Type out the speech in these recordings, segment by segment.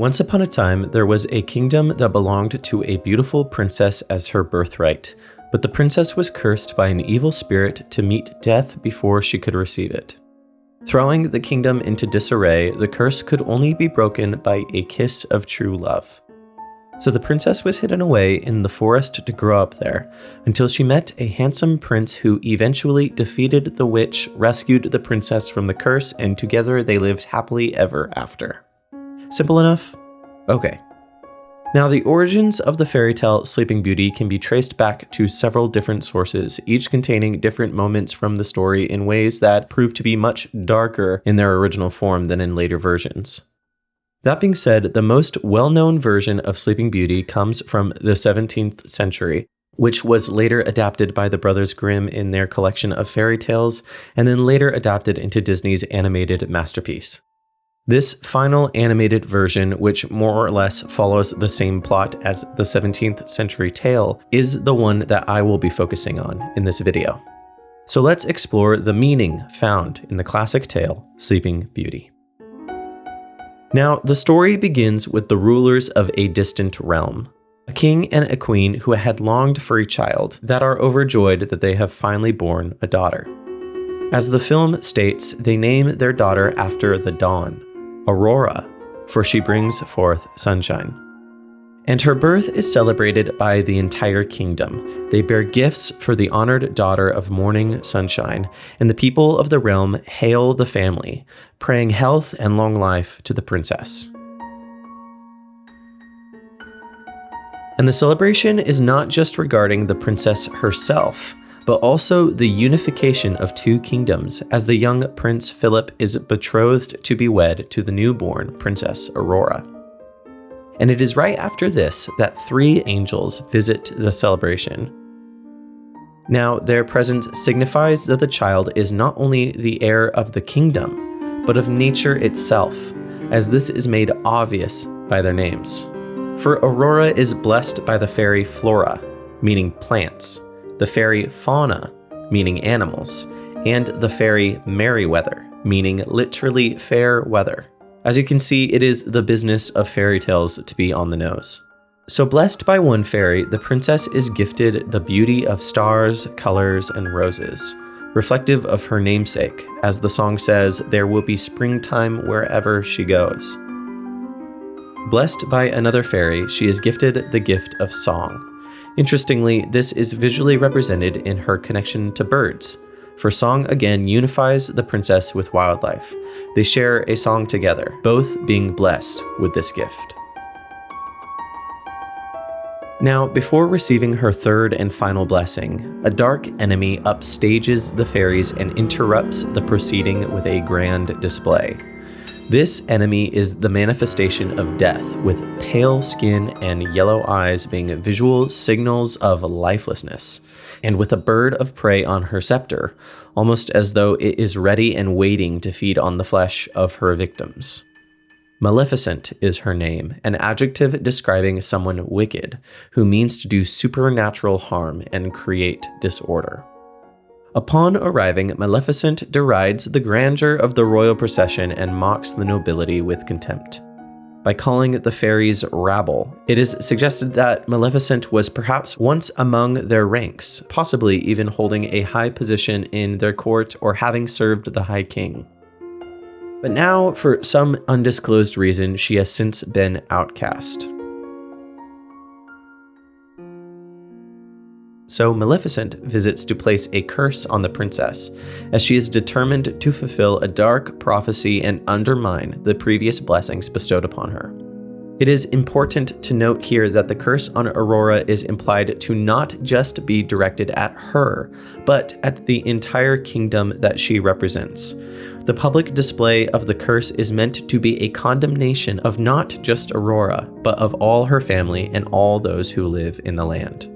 Once upon a time, there was a kingdom that belonged to a beautiful princess as her birthright, but the princess was cursed by an evil spirit to meet death before she could receive it. Throwing the kingdom into disarray, the curse could only be broken by a kiss of true love. So the princess was hidden away in the forest to grow up there, until she met a handsome prince who eventually defeated the witch, rescued the princess from the curse, and together they lived happily ever after. Simple enough? Okay. Now, the origins of the fairy tale Sleeping Beauty can be traced back to several different sources, each containing different moments from the story in ways that prove to be much darker in their original form than in later versions. That being said, the most well-known version of Sleeping Beauty comes from the 17th century, which was later adapted by the Brothers Grimm in their collection of fairy tales, and then later adapted into Disney's animated masterpiece. This final animated version, which more or less follows the same plot as the 17th century tale, is the one that I will be focusing on in this video. So let's explore the meaning found in the classic tale, Sleeping Beauty. Now, the story begins with the rulers of a distant realm, a king and a queen who had longed for a child, that are overjoyed that they have finally born a daughter. As the film states, they name their daughter after the dawn, Aurora, for she brings forth sunshine. And her birth is celebrated by the entire kingdom. They bear gifts for the honored daughter of morning sunshine, and the people of the realm hail the family, praying health and long life to the princess. And the celebration is not just regarding the princess herself, but also the unification of two kingdoms, as the young Prince Philip is betrothed to be wed to the newborn Princess Aurora. And it is right after this that three angels visit the celebration. Now, their presence signifies that the child is not only the heir of the kingdom, but of nature itself, as this is made obvious by their names. For Aurora is blessed by the fairy Flora, meaning plants, the fairy Fauna, meaning animals, and the fairy Merryweather, meaning literally fair weather. As you can see, it is the business of fairy tales to be on the nose. So blessed by one fairy, the princess is gifted the beauty of stars, colors, and roses, reflective of her namesake. As the song says, there will be springtime wherever she goes. Blessed by another fairy, she is gifted the gift of song. Interestingly, this is visually represented in her connection to birds, for song again unifies the princess with wildlife. They share a song together, both being blessed with this gift. Now, before receiving her third and final blessing, a dark enemy upstages the fairies and interrupts the proceeding with a grand display. This enemy is the manifestation of death, with pale skin and yellow eyes being visual signals of lifelessness, and with a bird of prey on her scepter, almost as though it is ready and waiting to feed on the flesh of her victims. Maleficent is her name, an adjective describing someone wicked, who means to do supernatural harm and create disorder. Upon arriving, Maleficent derides the grandeur of the royal procession and mocks the nobility with contempt. By calling the fairies rabble, it is suggested that Maleficent was perhaps once among their ranks, possibly even holding a high position in their court or having served the High King. But now, for some undisclosed reason, she has since been outcast. So Maleficent visits to place a curse on the princess, as she is determined to fulfill a dark prophecy and undermine the previous blessings bestowed upon her. It is important to note here that the curse on Aurora is implied to not just be directed at her, but at the entire kingdom that she represents. The public display of the curse is meant to be a condemnation of not just Aurora, but of all her family and all those who live in the land.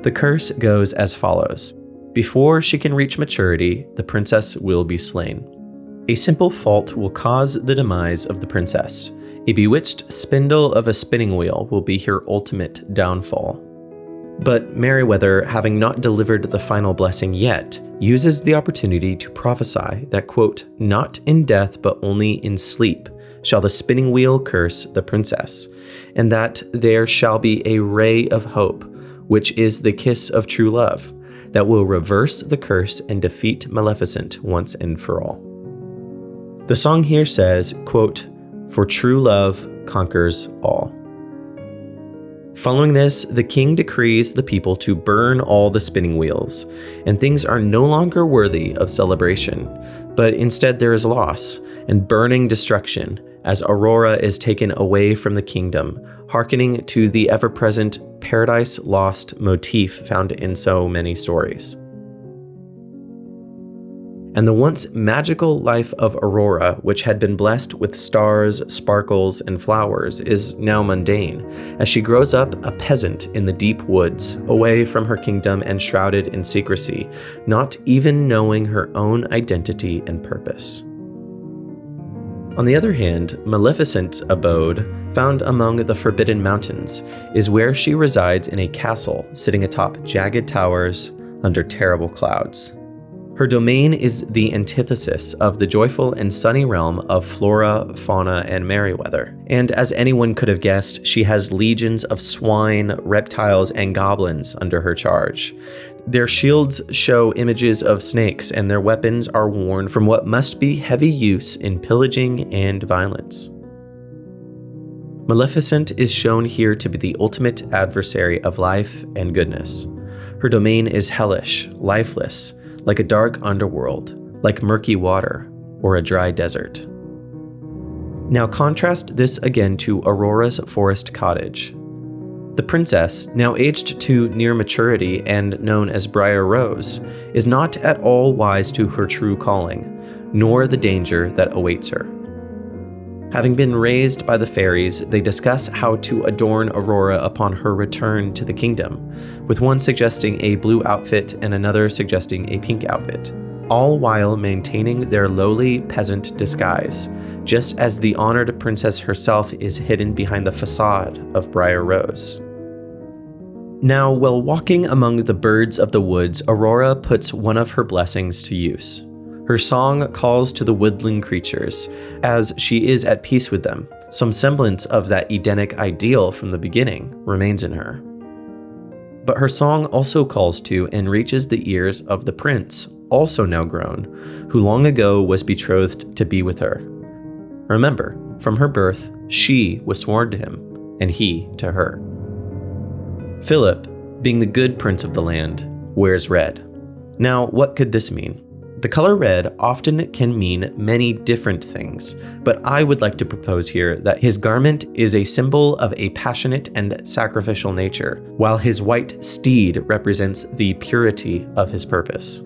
The curse goes as follows. Before she can reach maturity, the princess will be slain. A simple fault will cause the demise of the princess. A bewitched spindle of a spinning wheel will be her ultimate downfall. But Merryweather, having not delivered the final blessing yet, uses the opportunity to prophesy that, quote, "not in death but only in sleep, shall the spinning wheel curse the princess, and that there shall be a ray of hope, which is the kiss of true love, that will reverse the curse and defeat Maleficent once and for all. The song here says, quote, "For true love conquers all." Following this, the king decrees the people to burn all the spinning wheels, and things are no longer worthy of celebration, but instead there is loss and burning destruction as Aurora is taken away from the kingdom, hearkening to the ever-present Paradise Lost motif found in so many stories. And the once magical life of Aurora, which had been blessed with stars, sparkles, and flowers, is now mundane, as she grows up a peasant in the deep woods, away from her kingdom and shrouded in secrecy, not even knowing her own identity and purpose. On the other hand, Maleficent's abode, found among the Forbidden Mountains, is where she resides in a castle sitting atop jagged towers under terrible clouds. Her domain is the antithesis of the joyful and sunny realm of flora, fauna, and merryweather. And as anyone could have guessed, she has legions of swine, reptiles, and goblins under her charge. Their shields show images of snakes, and their weapons are worn from what must be heavy use in pillaging and violence. Maleficent is shown here to be the ultimate adversary of life and goodness. Her domain is hellish, lifeless, like a dark underworld, like murky water, or a dry desert. Now contrast this again to Aurora's forest cottage. The princess, now aged to near maturity and known as Briar Rose, is not at all wise to her true calling, nor the danger that awaits her. Having been raised by the fairies, they discuss how to adorn Aurora upon her return to the kingdom, with one suggesting a blue outfit and another suggesting a pink outfit, all while maintaining their lowly peasant disguise, just as the honored princess herself is hidden behind the facade of Briar Rose. Now, while walking among the birds of the woods, Aurora puts one of her blessings to use. Her song calls to the woodland creatures, as she is at peace with them. Some semblance of that Edenic ideal from the beginning remains in her. But her song also calls to and reaches the ears of the prince, also now grown, who long ago was betrothed to be with her. Remember, from her birth, she was sworn to him, and he to her. Philip, being the good prince of the land, wears red. Now, what could this mean? The color red often can mean many different things, but I would like to propose here that his garment is a symbol of a passionate and sacrificial nature, while his white steed represents the purity of his purpose.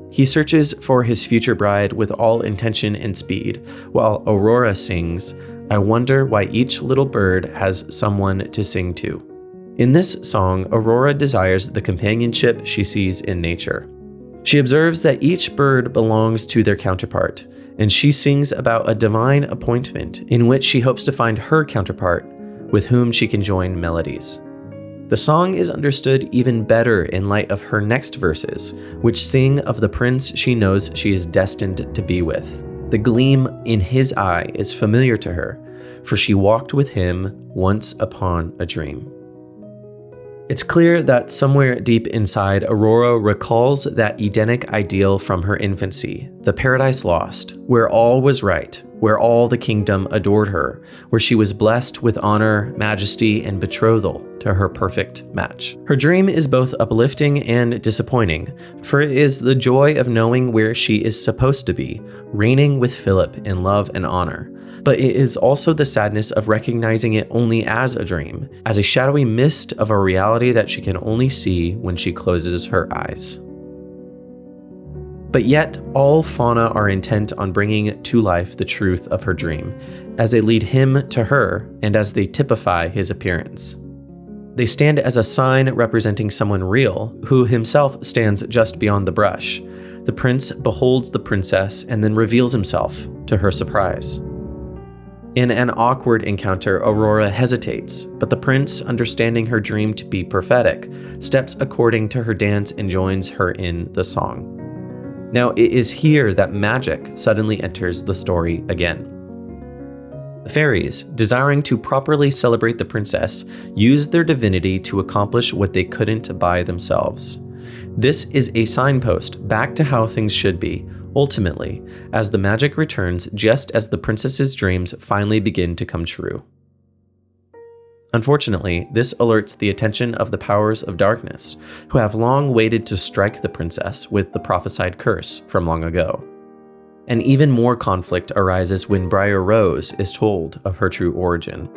He searches for his future bride with all intention and speed, while Aurora sings, "I wonder why each little bird has someone to sing to." In this song, Aurora desires the companionship she sees in nature. She observes that each bird belongs to their counterpart, and she sings about a divine appointment in which she hopes to find her counterpart with whom she can join melodies. The song is understood even better in light of her next verses, which sing of the prince she knows she is destined to be with. The gleam in his eye is familiar to her, for she walked with him once upon a dream. It's clear that somewhere deep inside, Aurora recalls that Edenic ideal from her infancy, the Paradise Lost, where all was right, where all the kingdom adored her, where she was blessed with honor, majesty, and betrothal to her perfect match. Her dream is both uplifting and disappointing, for it is the joy of knowing where she is supposed to be, reigning with Philip in love and honor. But it is also the sadness of recognizing it only as a dream, as a shadowy mist of a reality that she can only see when she closes her eyes. But yet, all fauna are intent on bringing to life the truth of her dream, as they lead him to her and as they typify his appearance. They stand as a sign representing someone real, who himself stands just beyond the brush. The prince beholds the princess and then reveals himself, to her surprise. In an awkward encounter, Aurora hesitates, but the prince, understanding her dream to be prophetic, steps according to her dance and joins her in the song. Now, it is here that magic suddenly enters the story again. The fairies, desiring to properly celebrate the princess, used their divinity to accomplish what they couldn't by themselves. This is a signpost back to how things should be, ultimately, as the magic returns just as the princess's dreams finally begin to come true. Unfortunately, this alerts the attention of the powers of darkness, who have long waited to strike the princess with the prophesied curse from long ago. And even more conflict arises when Briar Rose is told of her true origin.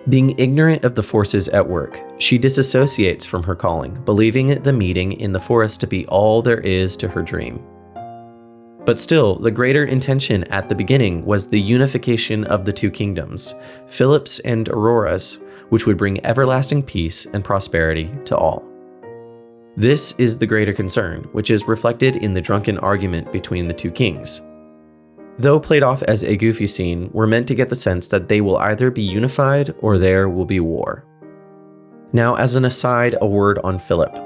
Being ignorant of the forces at work, she disassociates from her calling, believing the meeting in the forest to be all there is to her dream. But still, the greater intention at the beginning was the unification of the two kingdoms, Philip's and Aurora's, which would bring everlasting peace and prosperity to all. This is the greater concern, which is reflected in the drunken argument between the two kings. Though played off as a goofy scene, we're meant to get the sense that they will either be unified or there will be war. Now, as an aside, a word on Philip.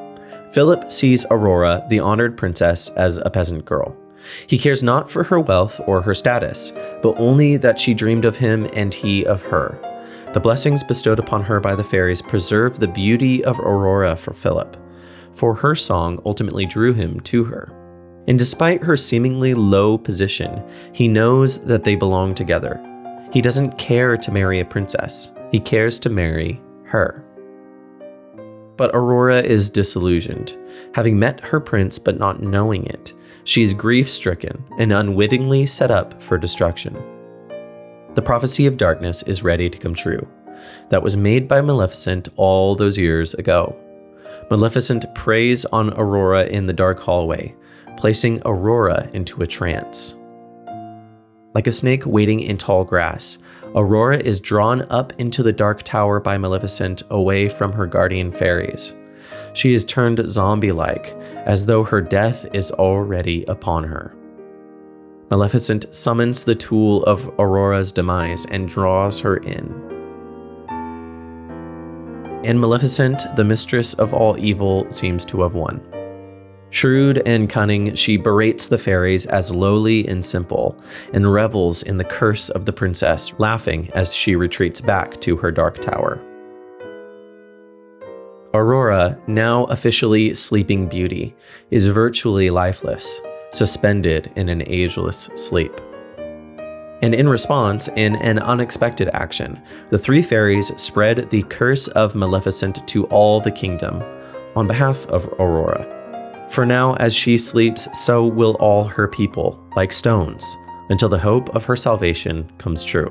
Philip sees Aurora, the honored princess, as a peasant girl. He cares not for her wealth or her status, but only that she dreamed of him and he of her. The blessings bestowed upon her by the fairies preserve the beauty of Aurora for Philip, for her song ultimately drew him to her. And despite her seemingly low position, he knows that they belong together. He doesn't care to marry a princess, he cares to marry her. But Aurora is disillusioned. Having met her prince but not knowing it, she is grief-stricken and unwittingly set up for destruction. The prophecy of darkness is ready to come true, that was made by Maleficent all those years ago. Maleficent preys on Aurora in the dark hallway, placing Aurora into a trance. Like a snake waiting in tall grass, Aurora is drawn up into the dark tower by Maleficent away from her guardian fairies. She is turned zombie-like, as though her death is already upon her. Maleficent summons the tool of Aurora's demise and draws her in. And Maleficent, the mistress of all evil, seems to have won. Shrewd and cunning, she berates the fairies as lowly and simple, and revels in the curse of the princess, laughing as she retreats back to her dark tower. Aurora, now officially Sleeping Beauty, is virtually lifeless, suspended in an ageless sleep. And in response, in an unexpected action, the three fairies spread the curse of Maleficent to all the kingdom, on behalf of Aurora. For now, as she sleeps, so will all her people, like stones, until the hope of her salvation comes true.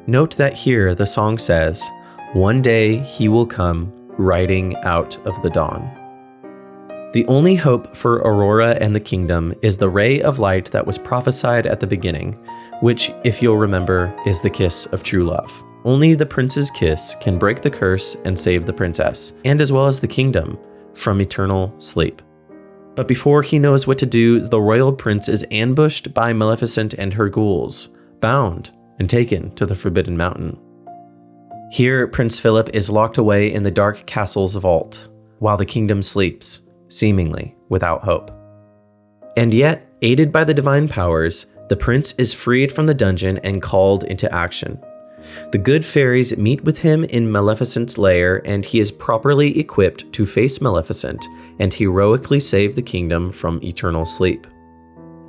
Note that here the song says, "One day he will come, riding out of the dawn." The only hope for Aurora and the kingdom is the ray of light that was prophesied at the beginning, which, if you'll remember, is the kiss of true love. Only the prince's kiss can break the curse and save the princess, and as well as the kingdom, from eternal sleep. But before he knows what to do, the royal prince is ambushed by Maleficent and her ghouls, bound and taken to the Forbidden Mountain. Here, Prince Philip is locked away in the dark castle's vault, while the kingdom sleeps, seemingly without hope. And yet, aided by the divine powers, the prince is freed from the dungeon and called into action. The good fairies meet with him in Maleficent's lair, and he is properly equipped to face Maleficent and heroically save the kingdom from eternal sleep.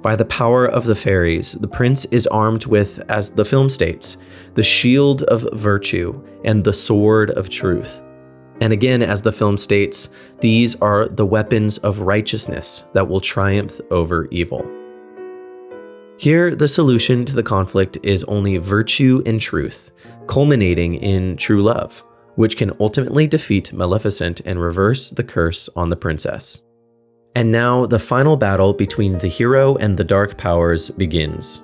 By the power of the fairies, the prince is armed with, as the film states, the shield of virtue and the sword of truth. And again, as the film states, these are the weapons of righteousness that will triumph over evil. Here, the solution to the conflict is only virtue and truth, culminating in true love, which can ultimately defeat Maleficent and reverse the curse on the princess. And now, the final battle between the hero and the dark powers begins.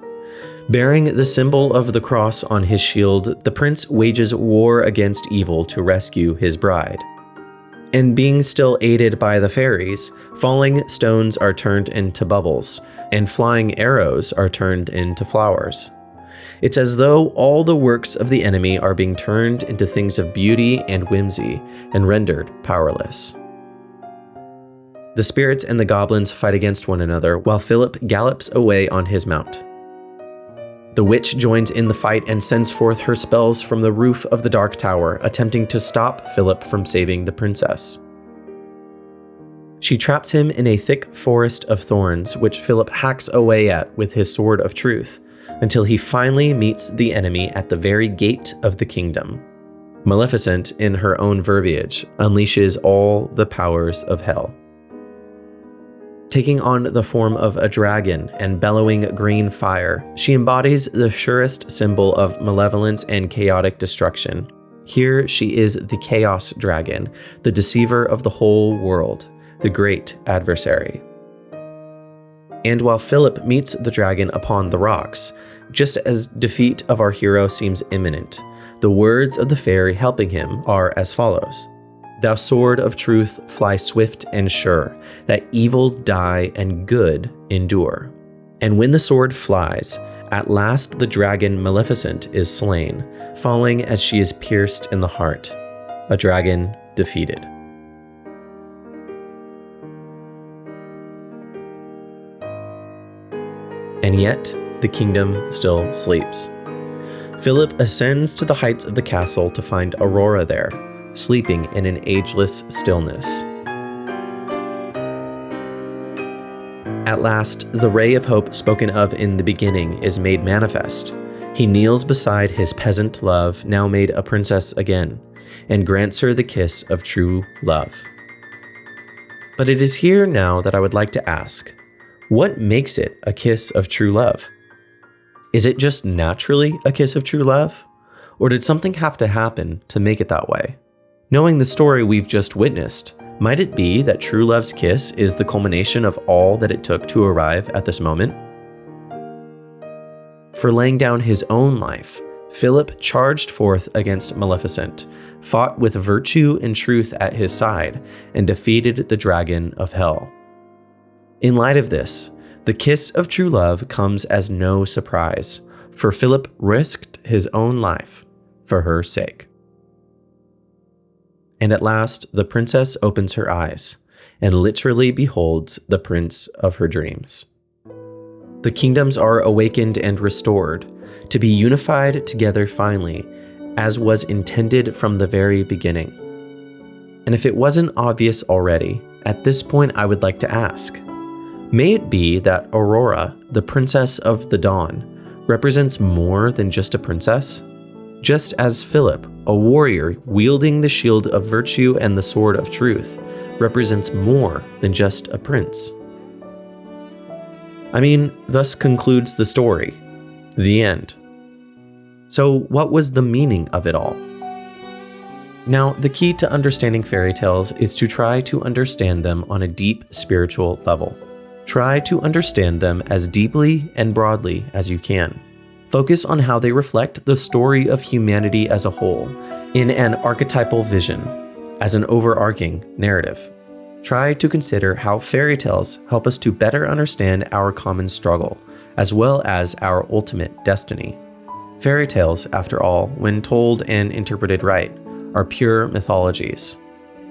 Bearing the symbol of the cross on his shield, the prince wages war against evil to rescue his bride. And being still aided by the fairies, falling stones are turned into bubbles, and flying arrows are turned into flowers. It's as though all the works of the enemy are being turned into things of beauty and whimsy, and rendered powerless. The spirits and the goblins fight against one another while Philip gallops away on his mount. The witch joins in the fight and sends forth her spells from the roof of the Dark Tower, attempting to stop Philip from saving the princess. She traps him in a thick forest of thorns, which Philip hacks away at with his sword of truth, until he finally meets the enemy at the very gate of the kingdom. Maleficent, in her own verbiage, unleashes all the powers of hell. Taking on the form of a dragon and bellowing green fire, she embodies the surest symbol of malevolence and chaotic destruction. Here she is the Chaos Dragon, the deceiver of the whole world, the great adversary. And while Philip meets the dragon upon the rocks, just as defeat of our hero seems imminent, the words of the fairy helping him are as follows: "Thou sword of truth, fly swift and sure, that evil die and good endure." And when the sword flies, at last the dragon Maleficent is slain, falling as she is pierced in the heart, a dragon defeated. And yet, the kingdom still sleeps. Philip ascends to the heights of the castle to find Aurora there, sleeping in an ageless stillness. At last, the ray of hope spoken of in the beginning is made manifest. He kneels beside his peasant love, now made a princess again, and grants her the kiss of true love. But it is here now that I would like to ask, what makes it a kiss of true love? Is it just naturally a kiss of true love? Or did something have to happen to make it that way? Knowing the story we've just witnessed, might it be that true love's kiss is the culmination of all that it took to arrive at this moment? For laying down his own life, Philip charged forth against Maleficent, fought with virtue and truth at his side, and defeated the dragon of hell. In light of this, the kiss of true love comes as no surprise, for Philip risked his own life for her sake. And at last, the princess opens her eyes and literally beholds the prince of her dreams. The kingdoms are awakened and restored, to be unified together finally, as was intended from the very beginning. And if it wasn't obvious already, at this point I would like to ask, may it be that Aurora, the princess of the dawn, represents more than just a princess? Just as Philip, a warrior wielding the shield of virtue and the sword of truth, represents more than just a prince. I mean, thus concludes the story. The end. So what was the meaning of it all? Now, the key to understanding fairy tales is to try to understand them on a deep spiritual level. Try to understand them as deeply and broadly as you can. Focus on how they reflect the story of humanity as a whole, in an archetypal vision, as an overarching narrative. Try to consider how fairy tales help us to better understand our common struggle, as well as our ultimate destiny. Fairy tales, after all, when told and interpreted right, are pure mythologies.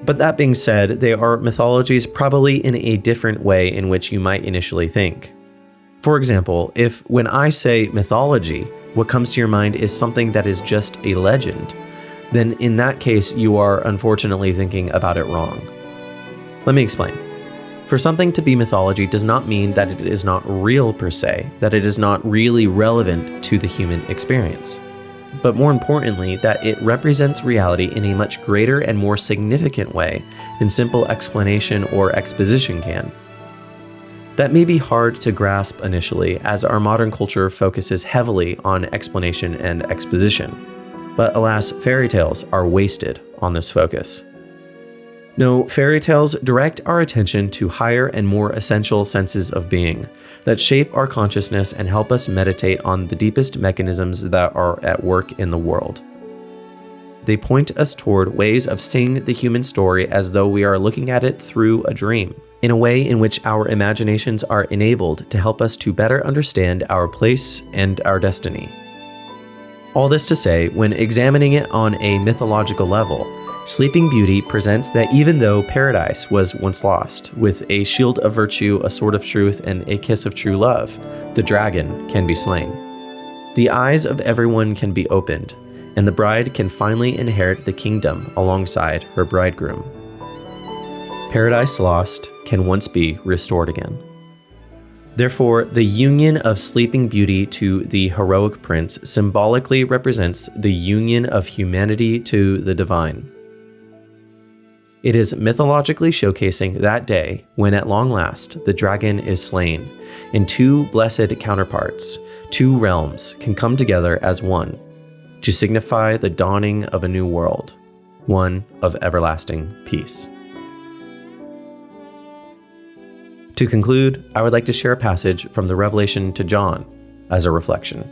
But that being said, they are mythologies probably in a different way in which you might initially think. For example, if when I say mythology, what comes to your mind is something that is just a legend, then in that case you are unfortunately thinking about it wrong. Let me explain. For something to be mythology does not mean that it is not real per se, that it is not really relevant to the human experience, but more importantly, that it represents reality in a much greater and more significant way than simple explanation or exposition can. That may be hard to grasp initially, as our modern culture focuses heavily on explanation and exposition. But alas, fairy tales are wasted on this focus. No, fairy tales direct our attention to higher and more essential senses of being that shape our consciousness and help us meditate on the deepest mechanisms that are at work in the world. They point us toward ways of seeing the human story as though we are looking at it through a dream, in a way in which our imaginations are enabled to help us to better understand our place and our destiny. All this to say, when examining it on a mythological level, Sleeping Beauty presents that even though paradise was once lost, with a shield of virtue, a sword of truth, and a kiss of true love, the dragon can be slain. The eyes of everyone can be opened, and the bride can finally inherit the kingdom alongside her bridegroom. Paradise lost can once be restored again. Therefore, the union of Sleeping Beauty to the heroic prince symbolically represents the union of humanity to the divine. It is mythologically showcasing that day when at long last the dragon is slain, and two blessed counterparts, two realms, can come together as one, to signify the dawning of a new world, one of everlasting peace. To conclude, I would like to share a passage from the Revelation to John as a reflection.